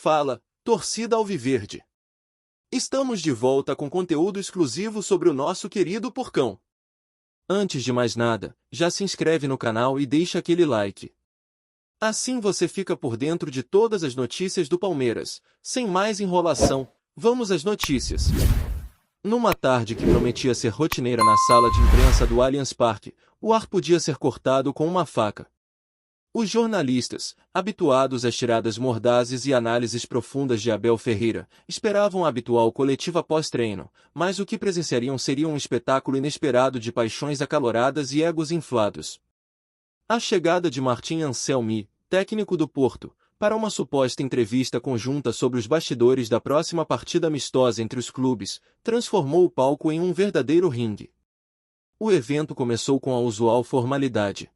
Fala, torcida alviverde! Estamos de volta com conteúdo exclusivo sobre o nosso querido Porcão. Antes de mais nada, já se inscreve no canal e deixa aquele like. Assim você fica por dentro de todas as notícias do Palmeiras. Sem mais enrolação, vamos às notícias. Numa tarde que prometia ser rotineira na sala de imprensa do Allianz Parque, o ar podia ser cortado com uma faca. Os jornalistas, habituados às tiradas mordazes e análises profundas de Abel Ferreira, esperavam a habitual coletiva pós-treino, mas o que presenciariam seria um espetáculo inesperado de paixões acaloradas e egos inflados. A chegada de Martim Anselmi, técnico do Porto, para uma suposta entrevista conjunta sobre os bastidores da próxima partida amistosa entre os clubes, transformou o palco em um verdadeiro ringue. O evento começou com a usual formalidade.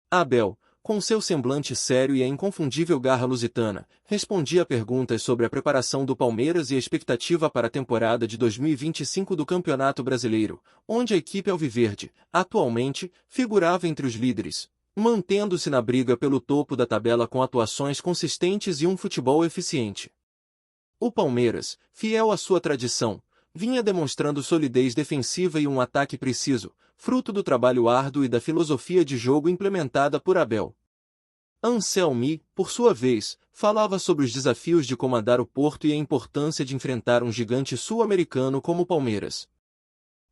Abel, com seu semblante sério e a inconfundível garra lusitana, respondia a perguntas sobre a preparação do Palmeiras e a expectativa para a temporada de 2025 do Campeonato Brasileiro, onde a equipe alviverde, atualmente, figurava entre os líderes, mantendo-se na briga pelo topo da tabela com atuações consistentes e um futebol eficiente. O Palmeiras, fiel à sua tradição, vinha demonstrando solidez defensiva e um ataque preciso, fruto do trabalho árduo e da filosofia de jogo implementada por Abel. Anselmi, por sua vez, falava sobre os desafios de comandar o Porto e a importância de enfrentar um gigante sul-americano como o Palmeiras.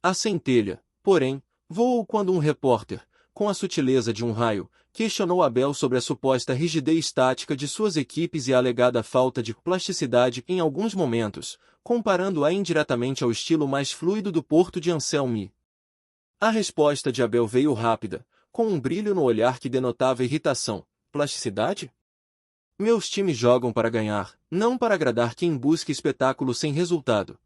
A centelha, porém, voou quando um repórter, com a sutileza de um raio, questionou Abel sobre a suposta rigidez tática de suas equipes e a alegada falta de plasticidade em alguns momentos, comparando-a indiretamente ao estilo mais fluido do Porto de Anselmi. A resposta de Abel veio rápida, com um brilho no olhar que denotava irritação. Plasticidade? Meus times jogam para ganhar, não para agradar quem busca espetáculo sem resultado.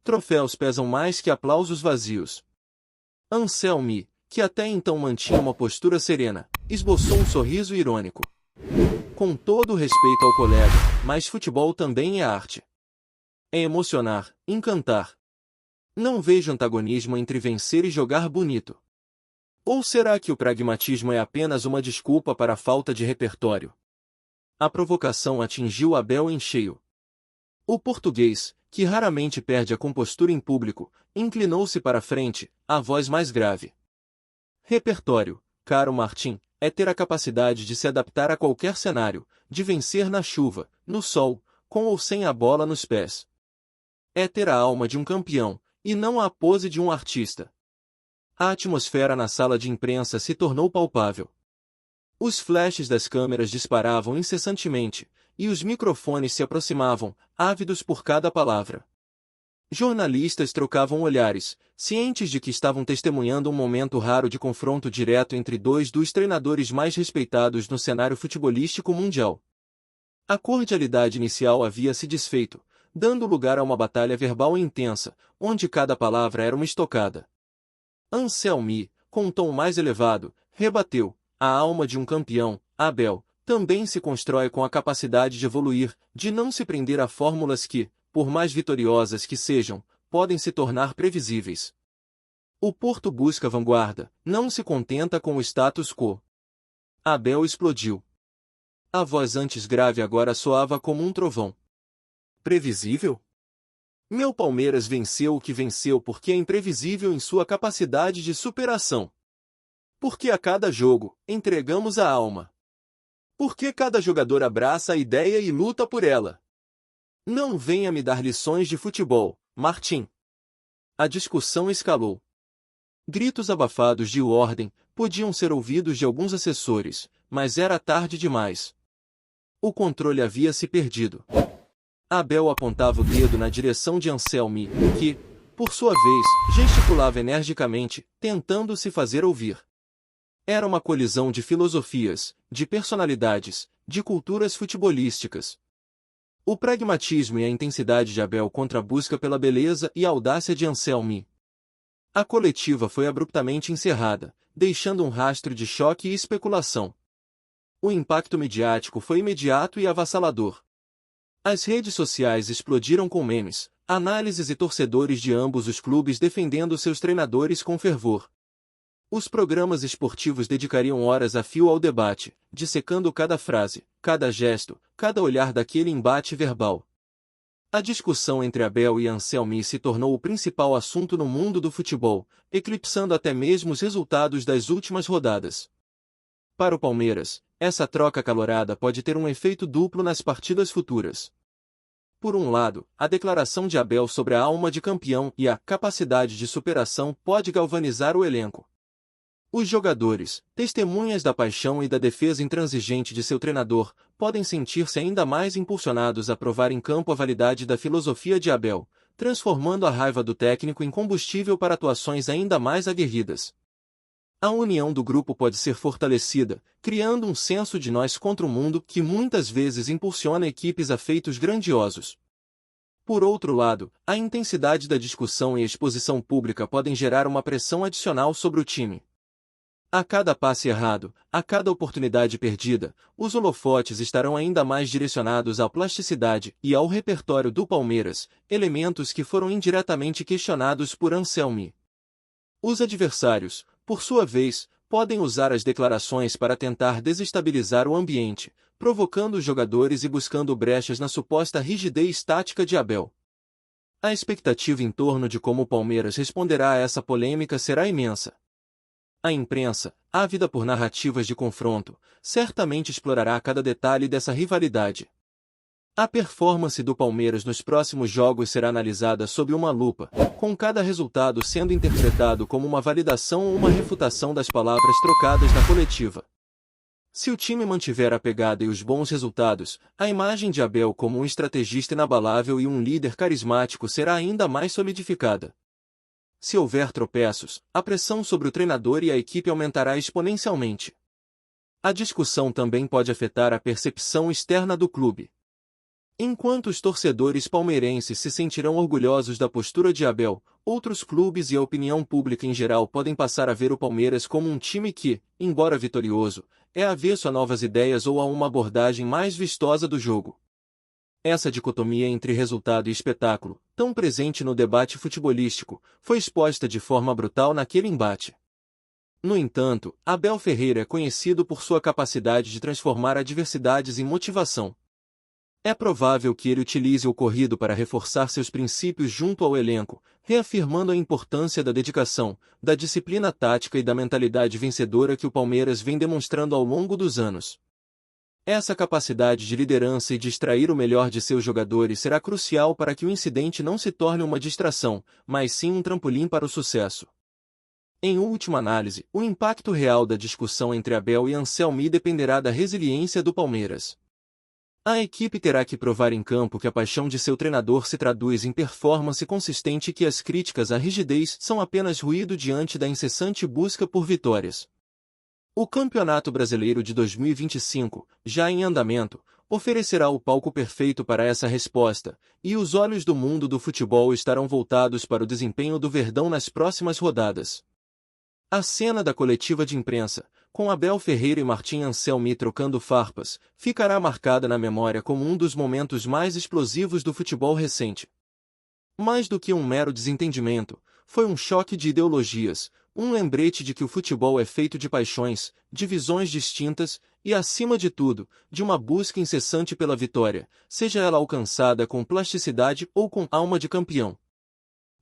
Troféus pesam mais que aplausos vazios. Anselmi, que até então mantinha uma postura serena, esboçou um sorriso irônico. Com todo o respeito ao colega, mas futebol também é arte. É emocionar, encantar. Não vejo antagonismo entre vencer e jogar bonito. Ou será que o pragmatismo é apenas uma desculpa para a falta de repertório? A provocação atingiu Abel em cheio. O português, que raramente perde a compostura em público, inclinou-se para a frente, a voz mais grave. Repertório, caro Martim, é ter a capacidade de se adaptar a qualquer cenário, de vencer na chuva, no sol, com ou sem a bola nos pés. É ter a alma de um campeão, e não a pose de um artista. A atmosfera na sala de imprensa se tornou palpável. Os flashes das câmeras disparavam incessantemente, e os microfones se aproximavam, ávidos por cada palavra. Jornalistas trocavam olhares, cientes de que estavam testemunhando um momento raro de confronto direto entre dois dos treinadores mais respeitados no cenário futebolístico mundial. A cordialidade inicial havia se desfeito, dando lugar a uma batalha verbal intensa, onde cada palavra era uma estocada. Anselmi, com um tom mais elevado, rebateu: a alma de um campeão, Abel, também se constrói com a capacidade de evoluir, de não se prender a fórmulas que, por mais vitoriosas que sejam, podem se tornar previsíveis. O Porto busca vanguarda, não se contenta com o status quo. Abel explodiu. A voz antes grave agora soava como um trovão. Previsível? Meu Palmeiras venceu o que venceu porque é imprevisível em sua capacidade de superação. Porque a cada jogo, entregamos a alma. Porque cada jogador abraça a ideia e luta por ela. Não venha me dar lições de futebol, Martim. A discussão escalou. Gritos abafados de ordem podiam ser ouvidos de alguns assessores, mas era tarde demais. O controle havia se perdido. Abel apontava o dedo na direção de Anselmi, que, por sua vez, gesticulava energicamente, tentando se fazer ouvir. Era uma colisão de filosofias, de personalidades, de culturas futebolísticas. O pragmatismo e a intensidade de Abel contra a busca pela beleza e a audácia de Anselmi. A coletiva foi abruptamente encerrada, deixando um rastro de choque e especulação. O impacto midiático foi imediato e avassalador. As redes sociais explodiram com memes, análises e torcedores de ambos os clubes defendendo seus treinadores com fervor. Os programas esportivos dedicariam horas a fio ao debate, dissecando cada frase, cada gesto, cada olhar daquele embate verbal. A discussão entre Abel e Anselmi se tornou o principal assunto no mundo do futebol, eclipsando até mesmo os resultados das últimas rodadas. Para o Palmeiras, essa troca acalorada pode ter um efeito duplo nas partidas futuras. Por um lado, a declaração de Abel sobre a alma de campeão e a capacidade de superação pode galvanizar o elenco. Os jogadores, testemunhas da paixão e da defesa intransigente de seu treinador, podem sentir-se ainda mais impulsionados a provar em campo a validade da filosofia de Abel, transformando a raiva do técnico em combustível para atuações ainda mais aguerridas. A união do grupo pode ser fortalecida, criando um senso de nós contra o mundo que muitas vezes impulsiona equipes a feitos grandiosos. Por outro lado, a intensidade da discussão e a exposição pública podem gerar uma pressão adicional sobre o time. A cada passe errado, a cada oportunidade perdida, os holofotes estarão ainda mais direcionados à plasticidade e ao repertório do Palmeiras, elementos que foram indiretamente questionados por Anselmi. Os adversários, por sua vez, podem usar as declarações para tentar desestabilizar o ambiente, provocando os jogadores e buscando brechas na suposta rigidez tática de Abel. A expectativa em torno de como o Palmeiras responderá a essa polêmica será imensa. A imprensa, ávida por narrativas de confronto, certamente explorará cada detalhe dessa rivalidade. A performance do Palmeiras nos próximos jogos será analisada sob uma lupa, com cada resultado sendo interpretado como uma validação ou uma refutação das palavras trocadas na coletiva. Se o time mantiver a pegada e os bons resultados, a imagem de Abel como um estrategista inabalável e um líder carismático será ainda mais solidificada. Se houver tropeços, a pressão sobre o treinador e a equipe aumentará exponencialmente. A discussão também pode afetar a percepção externa do clube. Enquanto os torcedores palmeirenses se sentirão orgulhosos da postura de Abel, outros clubes e a opinião pública em geral podem passar a ver o Palmeiras como um time que, embora vitorioso, é avesso a novas ideias ou a uma abordagem mais vistosa do jogo. Essa dicotomia entre resultado e espetáculo, tão presente no debate futebolístico, foi exposta de forma brutal naquele embate. No entanto, Abel Ferreira é conhecido por sua capacidade de transformar adversidades em motivação. É provável que ele utilize o ocorrido para reforçar seus princípios junto ao elenco, reafirmando a importância da dedicação, da disciplina tática e da mentalidade vencedora que o Palmeiras vem demonstrando ao longo dos anos. Essa capacidade de liderança e de extrair o melhor de seus jogadores será crucial para que o incidente não se torne uma distração, mas sim um trampolim para o sucesso. Em última análise, o impacto real da discussão entre Abel e Anselmi dependerá da resiliência do Palmeiras. A equipe terá que provar em campo que a paixão de seu treinador se traduz em performance consistente e que as críticas à rigidez são apenas ruído diante da incessante busca por vitórias. O Campeonato Brasileiro de 2025, já em andamento, oferecerá o palco perfeito para essa resposta, e os olhos do mundo do futebol estarão voltados para o desempenho do Verdão nas próximas rodadas. A cena da coletiva de imprensa, com Abel Ferreira e Martim Anselmi trocando farpas, ficará marcada na memória como um dos momentos mais explosivos do futebol recente. Mais do que um mero desentendimento, foi um choque de ideologias, um lembrete de que o futebol é feito de paixões, de visões distintas e, acima de tudo, de uma busca incessante pela vitória, seja ela alcançada com plasticidade ou com alma de campeão.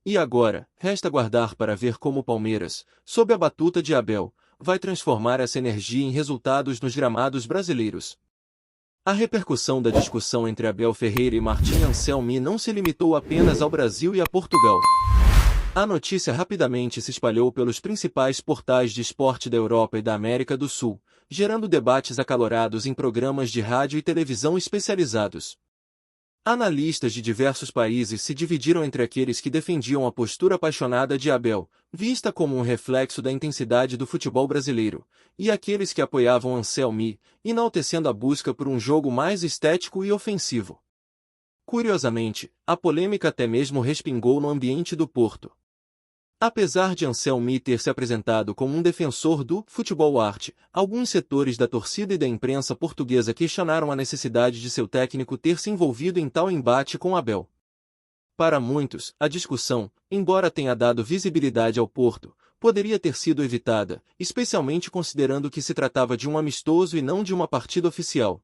E agora, resta aguardar para ver como o Palmeiras, sob a batuta de Abel, vai transformar essa energia em resultados nos gramados brasileiros. A repercussão da discussão entre Abel Ferreira e Martim Anselmi não se limitou apenas ao Brasil e a Portugal. A notícia rapidamente se espalhou pelos principais portais de esporte da Europa e da América do Sul, gerando debates acalorados em programas de rádio e televisão especializados. Analistas de diversos países se dividiram entre aqueles que defendiam a postura apaixonada de Abel, vista como um reflexo da intensidade do futebol brasileiro, e aqueles que apoiavam Anselmi, enaltecendo a busca por um jogo mais estético e ofensivo. Curiosamente, a polêmica até mesmo respingou no ambiente do Porto. Apesar de Anselmi ter se apresentado como um defensor do futebol arte, alguns setores da torcida e da imprensa portuguesa questionaram a necessidade de seu técnico ter se envolvido em tal embate com Abel. Para muitos, a discussão, embora tenha dado visibilidade ao Porto, poderia ter sido evitada, especialmente considerando que se tratava de um amistoso e não de uma partida oficial.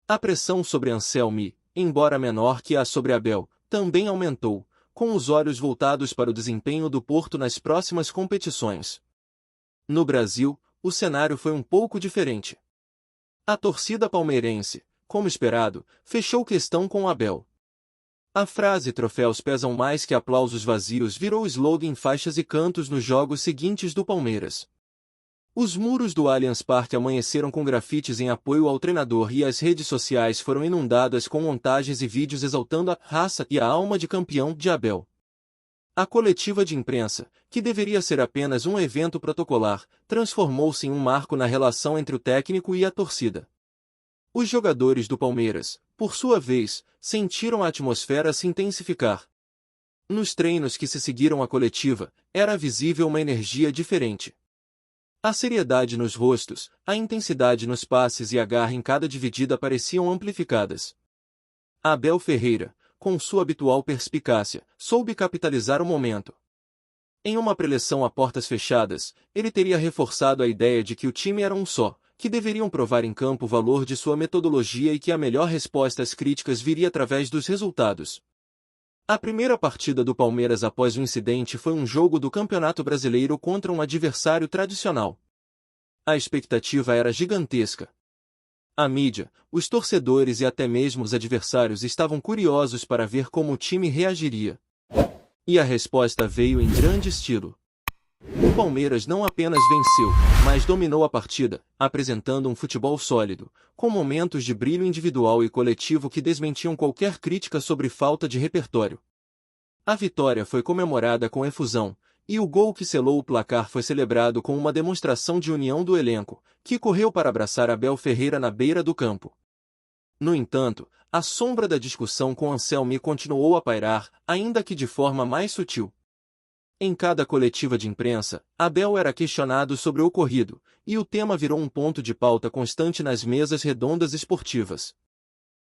A pressão sobre Anselmi, embora menor que a sobre Abel, também aumentou, com os olhos voltados para o desempenho do Porto nas próximas competições. No Brasil, o cenário foi um pouco diferente. A torcida palmeirense, como esperado, fechou questão com Abel. A frase "troféus pesam mais que aplausos vazios" virou slogan em faixas e cantos nos jogos seguintes do Palmeiras. Os muros do Allianz Parque amanheceram com grafites em apoio ao treinador e as redes sociais foram inundadas com montagens e vídeos exaltando a raça e a alma de campeão de Abel. A coletiva de imprensa, que deveria ser apenas um evento protocolar, transformou-se em um marco na relação entre o técnico e a torcida. Os jogadores do Palmeiras, por sua vez, sentiram a atmosfera se intensificar. Nos treinos que se seguiram à coletiva, era visível uma energia diferente. A seriedade nos rostos, a intensidade nos passes e a garra em cada dividida pareciam amplificadas. Abel Ferreira, com sua habitual perspicácia, soube capitalizar o momento. Em uma preleção a portas fechadas, ele teria reforçado a ideia de que o time era um só, que deveriam provar em campo o valor de sua metodologia e que a melhor resposta às críticas viria através dos resultados. A primeira partida do Palmeiras após o incidente foi um jogo do Campeonato Brasileiro contra um adversário tradicional. A expectativa era gigantesca. A mídia, os torcedores e até mesmo os adversários estavam curiosos para ver como o time reagiria. E a resposta veio em grande estilo. O Palmeiras não apenas venceu, mas dominou a partida, apresentando um futebol sólido, com momentos de brilho individual e coletivo que desmentiam qualquer crítica sobre falta de repertório. A vitória foi comemorada com efusão, e o gol que selou o placar foi celebrado com uma demonstração de união do elenco, que correu para abraçar Abel Ferreira na beira do campo. No entanto, a sombra da discussão com Anselmi continuou a pairar, ainda que de forma mais sutil. Em cada coletiva de imprensa, Abel era questionado sobre o ocorrido, e o tema virou um ponto de pauta constante nas mesas redondas esportivas.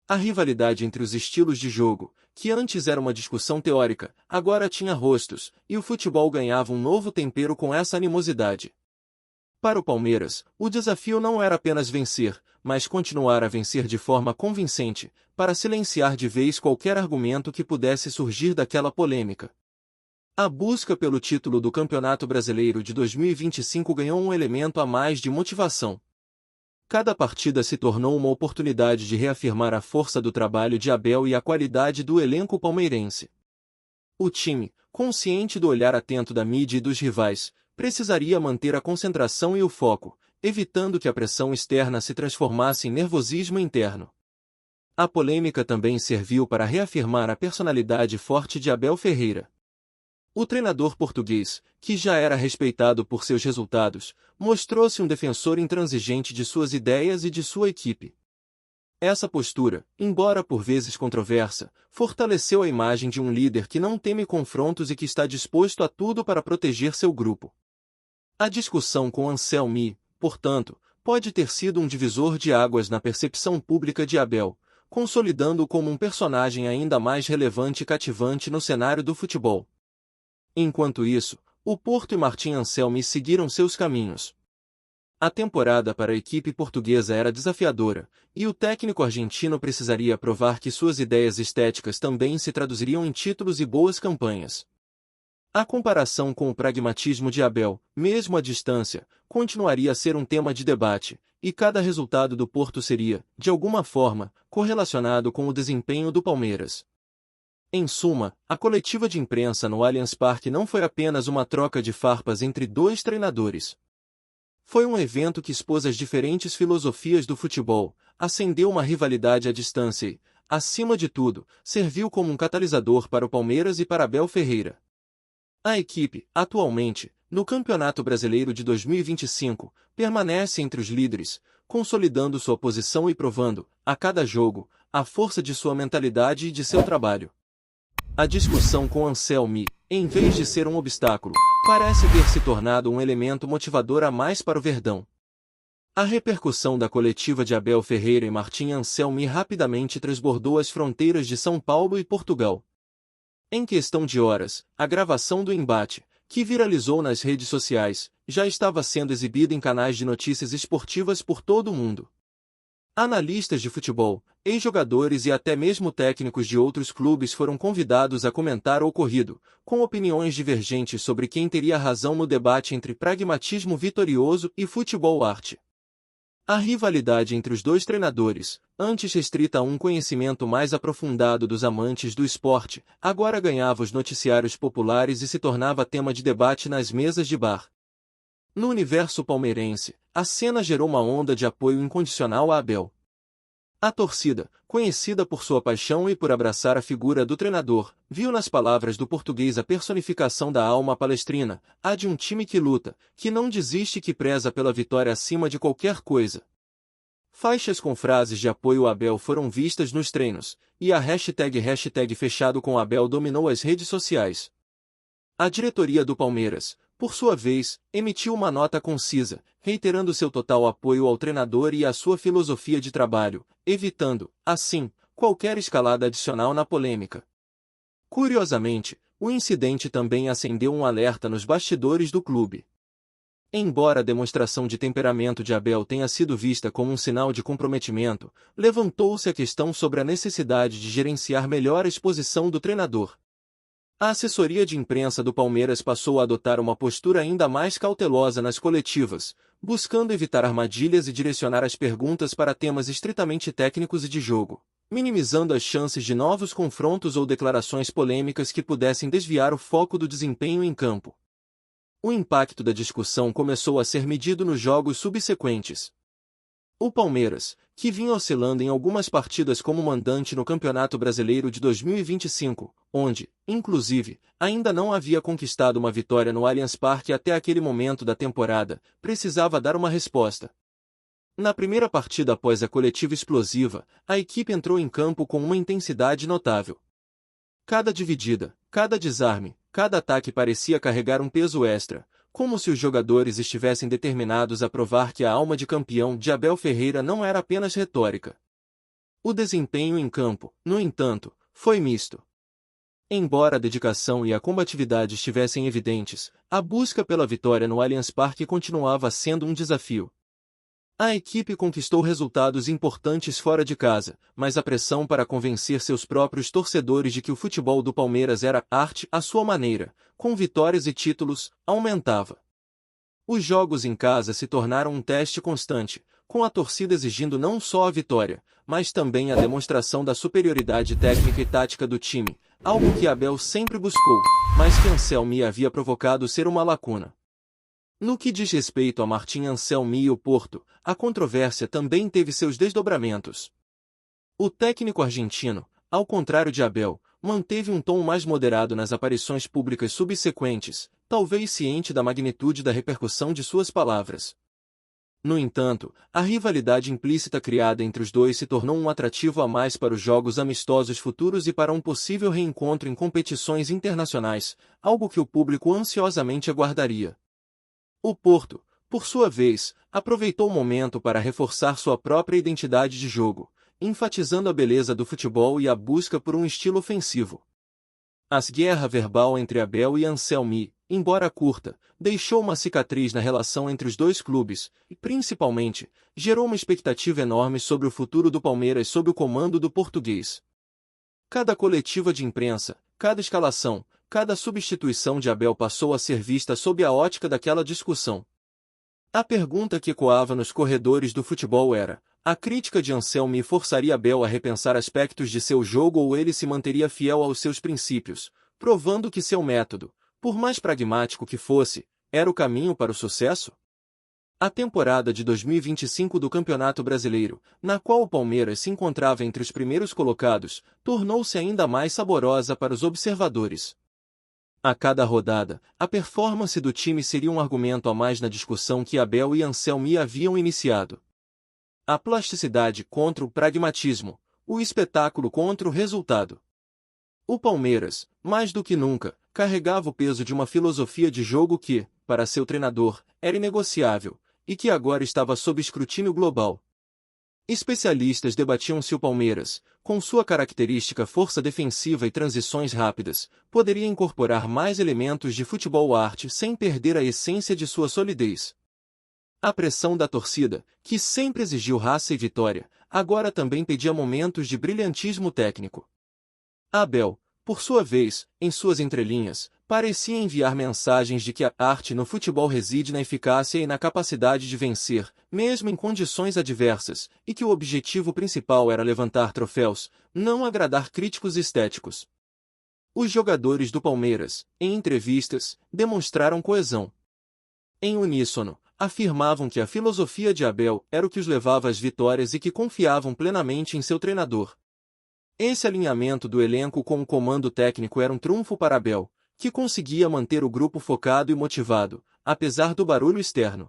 A rivalidade entre os estilos de jogo, que antes era uma discussão teórica, agora tinha rostos, e o futebol ganhava um novo tempero com essa animosidade. Para o Palmeiras, o desafio não era apenas vencer, mas continuar a vencer de forma convincente, para silenciar de vez qualquer argumento que pudesse surgir daquela polêmica. A busca pelo título do Campeonato Brasileiro de 2025 ganhou um elemento a mais de motivação. Cada partida se tornou uma oportunidade de reafirmar a força do trabalho de Abel e a qualidade do elenco palmeirense. O time, consciente do olhar atento da mídia e dos rivais, precisaria manter a concentração e o foco, evitando que a pressão externa se transformasse em nervosismo interno. A polêmica também serviu para reafirmar a personalidade forte de Abel Ferreira. O treinador português, que já era respeitado por seus resultados, mostrou-se um defensor intransigente de suas ideias e de sua equipe. Essa postura, embora por vezes controversa, fortaleceu a imagem de um líder que não teme confrontos e que está disposto a tudo para proteger seu grupo. A discussão com Anselmi, portanto, pode ter sido um divisor de águas na percepção pública de Abel, consolidando-o como um personagem ainda mais relevante e cativante no cenário do futebol. Enquanto isso, o Porto e Martim Anselmi seguiram seus caminhos. A temporada para a equipe portuguesa era desafiadora, e o técnico argentino precisaria provar que suas ideias estéticas também se traduziriam em títulos e boas campanhas. A comparação com o pragmatismo de Abel, mesmo à distância, continuaria a ser um tema de debate, e cada resultado do Porto seria, de alguma forma, correlacionado com o desempenho do Palmeiras. Em suma, a coletiva de imprensa no Allianz Parque não foi apenas uma troca de farpas entre dois treinadores. Foi um evento que expôs as diferentes filosofias do futebol, acendeu uma rivalidade à distância e, acima de tudo, serviu como um catalisador para o Palmeiras e para Abel Ferreira. A equipe, atualmente, no Campeonato Brasileiro de 2025, permanece entre os líderes, consolidando sua posição e provando, a cada jogo, a força de sua mentalidade e de seu trabalho. A discussão com Anselmi, em vez de ser um obstáculo, parece ter se tornado um elemento motivador a mais para o Verdão. A repercussão da coletiva de Abel Ferreira e Martim Anselmi rapidamente transbordou as fronteiras de São Paulo e Portugal. Em questão de horas, a gravação do embate, que viralizou nas redes sociais, já estava sendo exibida em canais de notícias esportivas por todo o mundo. Analistas de futebol, ex-jogadores e até mesmo técnicos de outros clubes foram convidados a comentar o ocorrido, com opiniões divergentes sobre quem teria razão no debate entre pragmatismo vitorioso e futebol-arte. A rivalidade entre os dois treinadores, antes restrita a um conhecimento mais aprofundado dos amantes do esporte, agora ganhava os noticiários populares e se tornava tema de debate nas mesas de bar. No universo palmeirense, a cena gerou uma onda de apoio incondicional a Abel. A torcida, conhecida por sua paixão e por abraçar a figura do treinador, viu nas palavras do português a personificação da alma palestrina, a de um time que luta, que não desiste e que preza pela vitória acima de qualquer coisa. Faixas com frases de apoio a Abel foram vistas nos treinos, e a hashtag fechado com Abel dominou as redes sociais. A diretoria do Palmeiras, por sua vez, emitiu uma nota concisa, reiterando seu total apoio ao treinador e à sua filosofia de trabalho, evitando, assim, qualquer escalada adicional na polêmica. Curiosamente, o incidente também acendeu um alerta nos bastidores do clube. Embora a demonstração de temperamento de Abel tenha sido vista como um sinal de comprometimento, levantou-se a questão sobre a necessidade de gerenciar melhor a exposição do treinador. A assessoria de imprensa do Palmeiras passou a adotar uma postura ainda mais cautelosa nas coletivas, buscando evitar armadilhas e direcionar as perguntas para temas estritamente técnicos e de jogo, minimizando as chances de novos confrontos ou declarações polêmicas que pudessem desviar o foco do desempenho em campo. O impacto da discussão começou a ser medido nos jogos subsequentes. O Palmeiras, que vinha oscilando em algumas partidas como mandante no Campeonato Brasileiro de 2025, onde, inclusive, ainda não havia conquistado uma vitória no Allianz Parque até aquele momento da temporada, precisava dar uma resposta. Na primeira partida após a coletiva explosiva, a equipe entrou em campo com uma intensidade notável. Cada dividida, cada desarme, cada ataque parecia carregar um peso extra, como se os jogadores estivessem determinados a provar que a alma de campeão de Abel Ferreira não era apenas retórica. O desempenho em campo, no entanto, foi misto. Embora a dedicação e a combatividade estivessem evidentes, a busca pela vitória no Allianz Parque continuava sendo um desafio. A equipe conquistou resultados importantes fora de casa, mas a pressão para convencer seus próprios torcedores de que o futebol do Palmeiras era arte à sua maneira, com vitórias e títulos, aumentava. Os jogos em casa se tornaram um teste constante, com a torcida exigindo não só a vitória, mas também a demonstração da superioridade técnica e tática do time, algo que Abel sempre buscou, mas que Anselmi havia provocado ser uma lacuna. No que diz respeito a Martim Anselmi e o Porto, a controvérsia também teve seus desdobramentos. O técnico argentino, ao contrário de Abel, manteve um tom mais moderado nas aparições públicas subsequentes, talvez ciente da magnitude da repercussão de suas palavras. No entanto, a rivalidade implícita criada entre os dois se tornou um atrativo a mais para os jogos amistosos futuros e para um possível reencontro em competições internacionais, algo que o público ansiosamente aguardaria. O Porto, por sua vez, aproveitou o momento para reforçar sua própria identidade de jogo, enfatizando a beleza do futebol e a busca por um estilo ofensivo. A guerra verbal entre Abel e Anselmi, embora curta, deixou uma cicatriz na relação entre os dois clubes e, principalmente, gerou uma expectativa enorme sobre o futuro do Palmeiras sob o comando do português. Cada coletiva de imprensa, cada escalação, cada substituição de Abel passou a ser vista sob a ótica daquela discussão. A pergunta que ecoava nos corredores do futebol era: a crítica de Anselmi forçaria Abel a repensar aspectos de seu jogo ou ele se manteria fiel aos seus princípios, provando que seu método, por mais pragmático que fosse, era o caminho para o sucesso? A temporada de 2025 do Campeonato Brasileiro, na qual o Palmeiras se encontrava entre os primeiros colocados, tornou-se ainda mais saborosa para os observadores. A cada rodada, a performance do time seria um argumento a mais na discussão que Abel e Anselmi haviam iniciado. A plasticidade contra o pragmatismo, o espetáculo contra o resultado. O Palmeiras, mais do que nunca, carregava o peso de uma filosofia de jogo que, para seu treinador, era inegociável, e que agora estava sob escrutínio global. Especialistas debatiam se o Palmeiras, com sua característica força defensiva e transições rápidas, poderia incorporar mais elementos de futebol arte sem perder a essência de sua solidez. A pressão da torcida, que sempre exigiu raça e vitória, agora também pedia momentos de brilhantismo técnico. Abel, por sua vez, em suas entrelinhas, parecia enviar mensagens de que a arte no futebol reside na eficácia e na capacidade de vencer, mesmo em condições adversas, e que o objetivo principal era levantar troféus, não agradar críticos estéticos. Os jogadores do Palmeiras, em entrevistas, demonstraram coesão. Em uníssono, afirmavam que a filosofia de Abel era o que os levava às vitórias e que confiavam plenamente em seu treinador. Esse alinhamento do elenco com o comando técnico era um trunfo para Abel, que conseguia manter o grupo focado e motivado, apesar do barulho externo.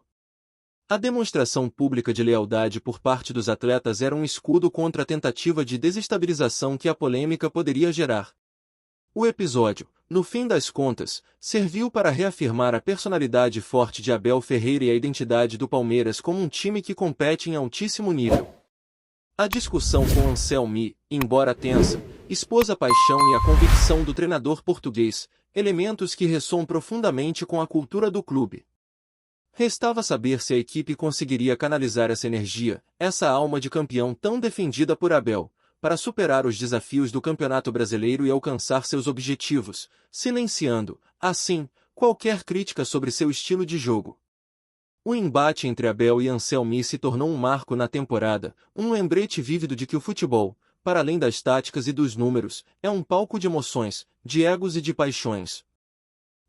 A demonstração pública de lealdade por parte dos atletas era um escudo contra a tentativa de desestabilização que a polêmica poderia gerar. O episódio, no fim das contas, serviu para reafirmar a personalidade forte de Abel Ferreira e a identidade do Palmeiras como um time que compete em altíssimo nível. A discussão com Anselmi, embora tensa, expôs a paixão e a convicção do treinador português, elementos que ressoam profundamente com a cultura do clube. Restava saber se a equipe conseguiria canalizar essa energia, essa alma de campeão tão defendida por Abel, para superar os desafios do Campeonato Brasileiro e alcançar seus objetivos, silenciando, assim, qualquer crítica sobre seu estilo de jogo. O embate entre Abel e Anselmi se tornou um marco na temporada, um lembrete vívido de que o futebol, para além das táticas e dos números, é um palco de emoções, de egos e de paixões.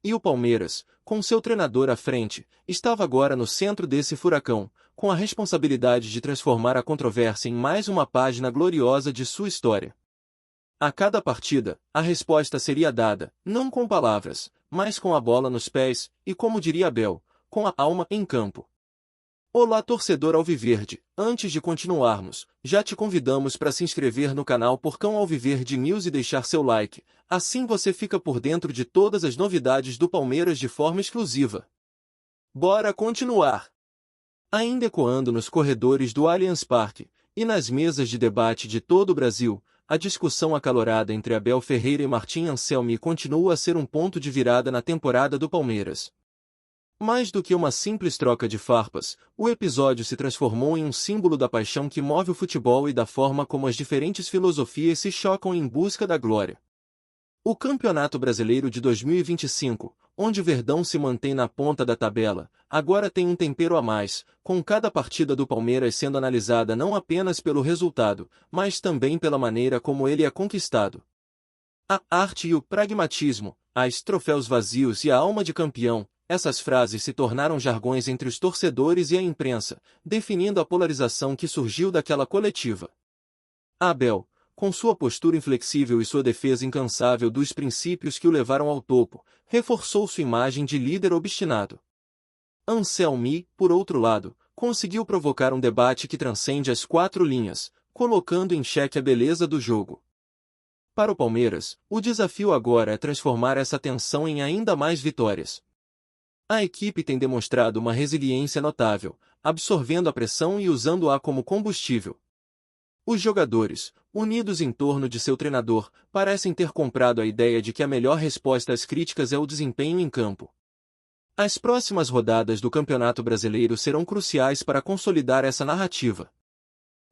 E o Palmeiras, com seu treinador à frente, estava agora no centro desse furacão, com a responsabilidade de transformar a controvérsia em mais uma página gloriosa de sua história. A cada partida, a resposta seria dada, não com palavras, mas com a bola nos pés, e como diria Abel, com a alma em campo. Olá torcedor alviverde, antes de continuarmos, já te convidamos para se inscrever no canal Porcão Alviverde News e deixar seu like, assim você fica por dentro de todas as novidades do Palmeiras de forma exclusiva. Bora continuar! Ainda ecoando nos corredores do Allianz Parque, e nas mesas de debate de todo o Brasil, a discussão acalorada entre Abel Ferreira e Martim Anselmi continua a ser um ponto de virada na temporada do Palmeiras. Mais do que uma simples troca de farpas, o episódio se transformou em um símbolo da paixão que move o futebol e da forma como as diferentes filosofias se chocam em busca da glória. O Campeonato Brasileiro de 2025, onde o Verdão se mantém na ponta da tabela, agora tem um tempero a mais, com cada partida do Palmeiras sendo analisada não apenas pelo resultado, mas também pela maneira como ele é conquistado. A arte e o pragmatismo, as troféus vazios e a alma de campeão, essas frases se tornaram jargões entre os torcedores e a imprensa, definindo a polarização que surgiu daquela coletiva. Abel, com sua postura inflexível e sua defesa incansável dos princípios que o levaram ao topo, reforçou sua imagem de líder obstinado. Anselmi, por outro lado, conseguiu provocar um debate que transcende as quatro linhas, colocando em xeque a beleza do jogo. Para o Palmeiras, o desafio agora é transformar essa tensão em ainda mais vitórias. A equipe tem demonstrado uma resiliência notável, absorvendo a pressão e usando-a como combustível. Os jogadores, unidos em torno de seu treinador, parecem ter comprado a ideia de que a melhor resposta às críticas é o desempenho em campo. As próximas rodadas do Campeonato Brasileiro serão cruciais para consolidar essa narrativa.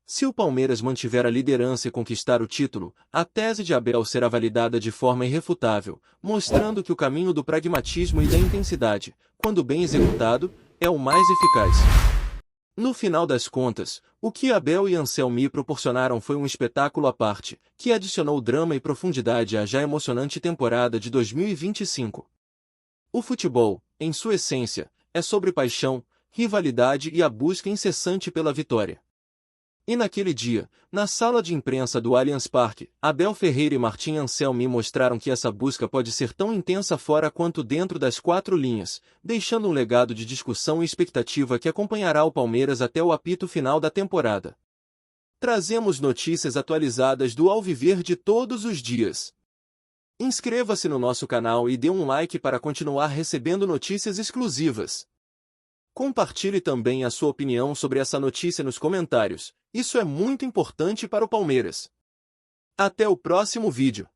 Se o Palmeiras mantiver a liderança e conquistar o título, a tese de Abel será validada de forma irrefutável, mostrando que o caminho do pragmatismo e da intensidade, quando bem executado, é o mais eficaz. No final das contas, o que Abel e Anselmi proporcionaram foi um espetáculo à parte, que adicionou drama e profundidade à já emocionante temporada de 2025. O futebol, em sua essência, é sobre paixão, rivalidade e a busca incessante pela vitória. E naquele dia, na sala de imprensa do Allianz Parque, Abel Ferreira e Martim Anselmi mostraram que essa busca pode ser tão intensa fora quanto dentro das quatro linhas, deixando um legado de discussão e expectativa que acompanhará o Palmeiras até o apito final da temporada. Trazemos notícias atualizadas do Alviverde todos os dias. Inscreva-se no nosso canal e dê um like para continuar recebendo notícias exclusivas. Compartilhe também a sua opinião sobre essa notícia nos comentários. Isso é muito importante para o Palmeiras. Até o próximo vídeo.